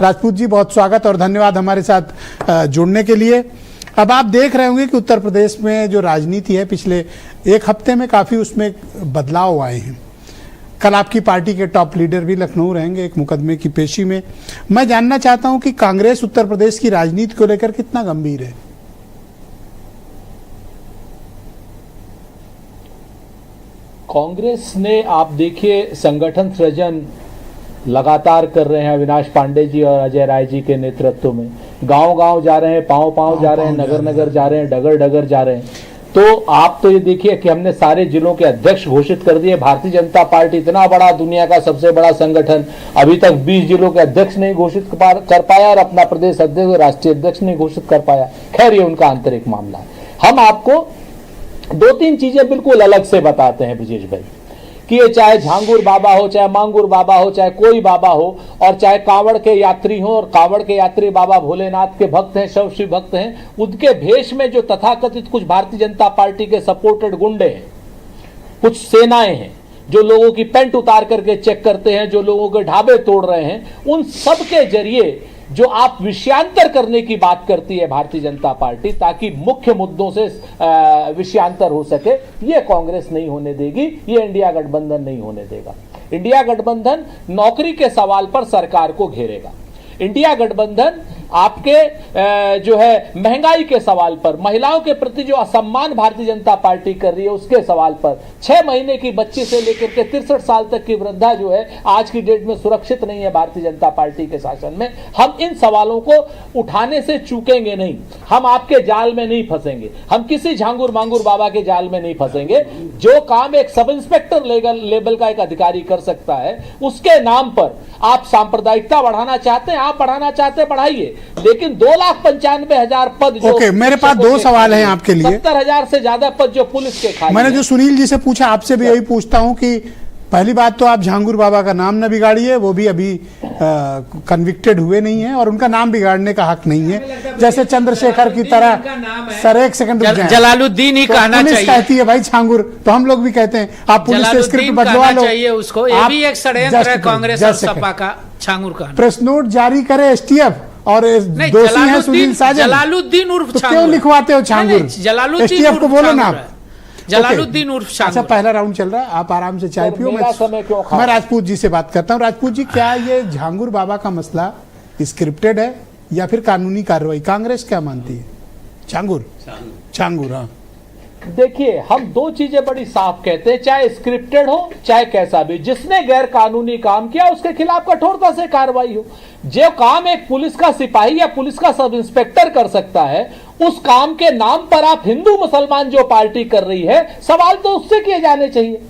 राजपूत जी, बहुत स्वागत और धन्यवाद हमारे साथ जुड़ने के लिए। अब आप देख रहे होंगे कि उत्तर प्रदेश में जो राजनीति है पिछले एक हफ्ते में काफ़ी उसमें बदलाव आए हैं। कल आपकी पार्टी के टॉप लीडर भी लखनऊ रहेंगे एक मुकदमे की पेशी में। मैं जानना चाहता हूं कि कांग्रेस उत्तर प्रदेश की राजनीति को लेकर कितना गंभीर है। कांग्रेस ने आप देखिए संगठन सृजन लगातार कर रहे हैं अविनाश पांडे जी और अजय राय जी के नेतृत्व में। गांव-गांव जा रहे हैं, पांव-पांव जा रहे हैं, नगर-नगर जा रहे हैं, डगर-डगर जा रहे हैं। तो आप तो ये देखिए कि हमने सारे जिलों के अध्यक्ष घोषित कर दिए। भारतीय जनता पार्टी इतना बड़ा, दुनिया का सबसे बड़ा संगठन, अभी तक 20 जिलों के अध्यक्ष नहीं घोषित कर पाया और अपना प्रदेश अध्यक्ष, राष्ट्रीय अध्यक्ष नहीं घोषित कर पाया। खैर, ये उनका आंतरिक मामला है। हम आपको 2-3 चीजें बिल्कुल अलग से बताते हैं ब्रजेश भाई, कि ये चाहे झांगुर बाबा हो, चाहे मांगुर बाबा हो, चाहे कोई बाबा हो, और चाहे कांवड़ के यात्री हो, और कांवड़ के यात्री बाबा भोलेनाथ के भक्त हैं, शिव भक्त हैं, उनके भेष में जो तथाकथित कुछ भारतीय जनता पार्टी के सपोर्टेड गुंडे हैं, कुछ सेनाएं हैं जो लोगों की पैंट उतार करके चेक करते हैं, जो लोगों के ढाबे तोड़ रहे हैं, उन सब के जरिए जो आप विषयांतर करने की बात करती है भारतीय जनता पार्टी, ताकि मुख्य मुद्दों से विषयांतर हो सके, ये कांग्रेस नहीं होने देगी, ये इंडिया गठबंधन नहीं होने देगा। इंडिया गठबंधन नौकरी के सवाल पर सरकार को घेरेगा। इंडिया गठबंधन आपके जो है महंगाई के सवाल पर, महिलाओं के प्रति जो असम्मान भारतीय जनता पार्टी कर रही है उसके सवाल पर, 6 महीने की बच्ची से लेकर के 63 साल तक की वृद्धा जो है आज की डेट में सुरक्षित नहीं है भारतीय जनता पार्टी के शासन में। हम इन सवालों को उठाने से चूकेंगे नहीं, हम आपके जाल में नहीं फंसेंगे, हम किसी झांगुर मांगुर बाबा के जाल में नहीं फंसेंगे। जो काम एक सब इंस्पेक्टर लेवल का एक अधिकारी कर सकता है, उसके नाम पर आप सांप्रदायिकता बढ़ाना चाहते हैं, आप बढ़ाना चाहते हैं, बढ़ाइए, लेकिन 2,95,000 पद जो मेरे पास 2 सवाल हैं आपके लिए। 70,000 से ज्यादा पद जो पुलिस के खाली। मैंने जो सुनील जी से पूछा, आपसे भी यही पूछता हूं कि पहली बात तो आप झांगुर बाबा का नाम न बिगाड़िए, वो भी अभी कन्विक्टेड हुए नहीं है और उनका नाम बिगाड़ने का हक नहीं है, जैसे चंद्रशेखर की तरह। सर एक सेकंड, जलालुद्दीन ही कहना चाहिए। पुलिस कहती है भाई झांगुर, तो हम लोग भी कहते हैं आप पुलिस से स्क्रिप्ट बदलवा लो। उसको ये भी एक षड्यंत्र है कांग्रेस और सपा का, झांगुर का। प्रेस नोट जारी करे एसटीएफ और दोषी है सुनील साजन। जलालुद्दीन उर्फ तो क्यों लिखवाते हो झांगुर? एसटीएफ को बोलो ना आप। जलालुद्दीन उर्फ झांगुर। अच्छा, पहला राउंड चल रहा है, आप आराम से चाय पियो। मैं राजपूत जी से बात करता हूँ। राजपूत जी, क्या ये झांगुर बाबा का मसला स्क्रिप्टेड है या फिर कानूनी कार्रवाई? कांग्रेस क्या मानती है? झांगुर, हाँ। देखिए, हम 2 चीजें बड़ी साफ कहते हैं, चाहे स्क्रिप्टेड हो चाहे कैसा भी, जिसने गैर कानूनी काम किया उसके खिलाफ कठोरता से कार्रवाई हो। जो काम एक पुलिस का सिपाही या पुलिस का सब इंस्पेक्टर कर सकता है, उस काम के नाम पर आप हिंदू मुसलमान जो पार्टी कर रही है, सवाल तो उससे किए जाने चाहिए।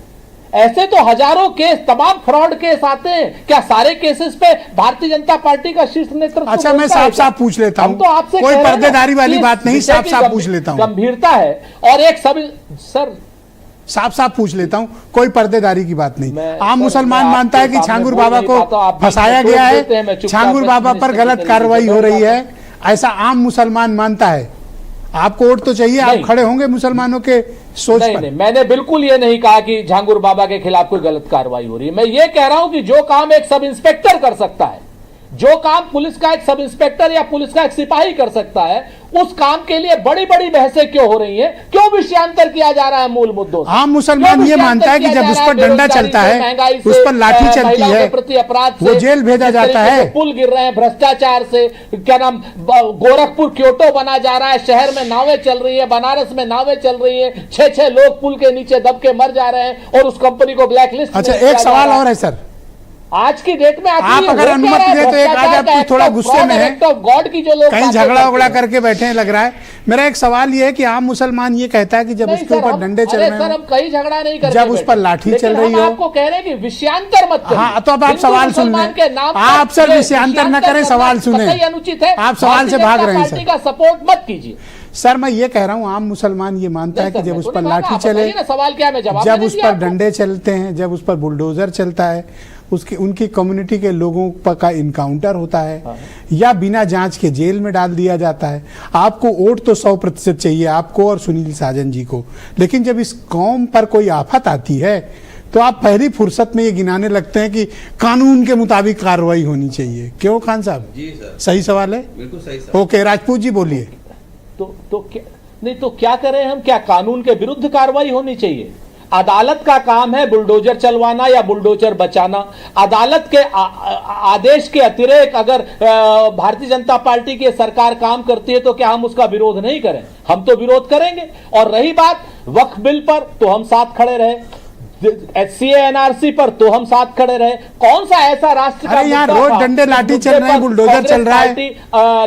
ऐसे तो हजारों केस, तमाम फ्रॉड केस आते हैं, क्या सारे केसेस पे भारतीय जनता पार्टी का शीर्ष नेतृत्व? अच्छा, मैं साफ पूछ लेता हूं, तो आपसे कोई पर्देदारी वाली बात नहीं, साफ पूछ लेता हूं। गंभीरता है और एक सब सर साफ पूछ लेता हूं, कोई पर्देदारी की बात नहीं। आम मुसलमान मानता है कि झांगुर बाबा को फंसाया गया है, झांगुर बाबा पर गलत कार्रवाई हो रही है, ऐसा आम मुसलमान मानता है। आपको वोट तो चाहिए, आप खड़े होंगे मुसलमानों के सोच पर? नहीं, मैंने बिल्कुल ये नहीं कहा कि झांगुर बाबा के खिलाफ कोई गलत कार्रवाई हो रही है। मैं ये कह रहा हूं कि जो काम एक सब इंस्पेक्टर कर सकता है, जो काम पुलिस का एक सब इंस्पेक्टर या पुलिस का एक सिपाही कर सकता है, उस काम के लिए बड़ी बड़ी बहसें क्यों हो रही हैं? क्यों विषयांतर किया जा रहा है मूल मुद्दों से? आम मुसलमान ये मानता है कि जब उस पर डंडा चलता है, उस पर लाठी चलती है, प्रति अपराध वो जेल भेजा जाता है, पुल गिर रहे हैं, भ्रष्टाचार से, क्या नाम, गोरखपुर क्योटो बना जा रहा है, शहर में नावें चल रही है, बनारस में नावें चल रही है, 6 लोग पुल के नीचे दब के मर जा रहे हैं और उस कंपनी को ब्लैकलिस्ट। अच्छा, एक सवाल और है सर, आज की डेट में आप अगर अनुमति दे तो एक आज आप थोड़ा गुस्से में हैं, गॉड की जो लोग कहीं झगड़ा करके बैठे हैं लग रहा है। मेरा एक सवाल ये है कि आम मुसलमान ये कहता है कि जब उसके ऊपर डंडे चल रहे हैं, हम कहीं झगड़ा नहीं करते, जब उस पर लाठी चल रही हो, आपको कह रहे हैं कि विषयांतर मत करिए। हाँ, तो अब आप सवाल सुन लें, आप सर विषयांतर न करें, सवाल सुने। अनुचित है, आप सवाल से भाग रहे हैं सर। का सपोर्ट मत कीजिए सर। मैं ये कह रहा हूँ, आम मुसलमान ये मानता है कि जब उस पर लाठी चले, सवाल क्या है, जब उस पर डंडे चलते हैं, जब उस पर बुलडोजर चलता है, उसकी उनकी कम्युनिटी के लोगों पर का इनकाउंटर होता है या बिना जांच के जेल में डाल दिया जाता है। आपको वोट तो 100% चाहिए, आपको और सुनील साजन जी को, लेकिन जब इस कौम पर कोई आफत आती है तो आप पहली फुर्सत में ये गिनाने लगते हैं कि कानून के मुताबिक कार्रवाई होनी चाहिए। क्यों खान साहब? जी सर, सही सवाल है, बिल्कुल सही सर। ओके, राजपूत जी बोलिए। तो क्या नहीं, तो क्या करें हम? क्या कानून के विरुद्ध कार्रवाई होनी चाहिए? अदालत का काम है बुलडोजर चलवाना या बुलडोजर बचाना। अदालत के आदेश के अतिरेक अगर भारतीय जनता पार्टी की सरकार काम करती है तो क्या हम उसका विरोध नहीं करें? हम तो विरोध करेंगे। और रही बात वक्फ बिल पर, तो हम साथ खड़े रहे, HCA NRC पर तो हम साथ खड़े रहे। कौन सा ऐसा राष्ट्र का यहाँ रोज डंडे लाठी चल रहे हैं, बुलडोजर चल रहा है,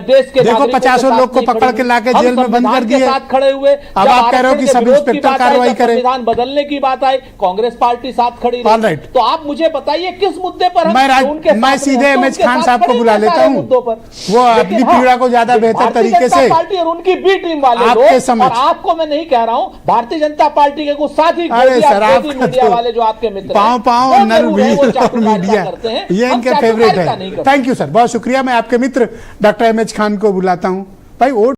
देश के देखो 50 लोग को पकड़ के लाके जेल में बंद कर दिए, साथ खड़े हुए। अब आप कह रहे हो कि सब इंस्पेक्टर कार्रवाई करें, संविधान बदलने की बात आई, कांग्रेस पार्टी साथ खड़ी रही। तो आप मुझे बताइए किस मुद्दे पर मैं सीधे एमएच खान साहब को बुला लेता हूँ, वो अपनी पीड़ा को ज्यादा बेहतर तरीके से पार्टी और उनकी बी टीम वाले आपके समझ, आपको मैं नहीं कह रहा हूँ, भारतीय जनता पार्टी के कुछ साथी वाले जो आपके मित्र पाँव नरवीर और मीडिया, ये इनके फेवरेट है। थैंक यू सर, बहुत शुक्रिया। मैं आपके मित्र डॉक्टर एमएच खान को बुलाता हूं। भाई वोट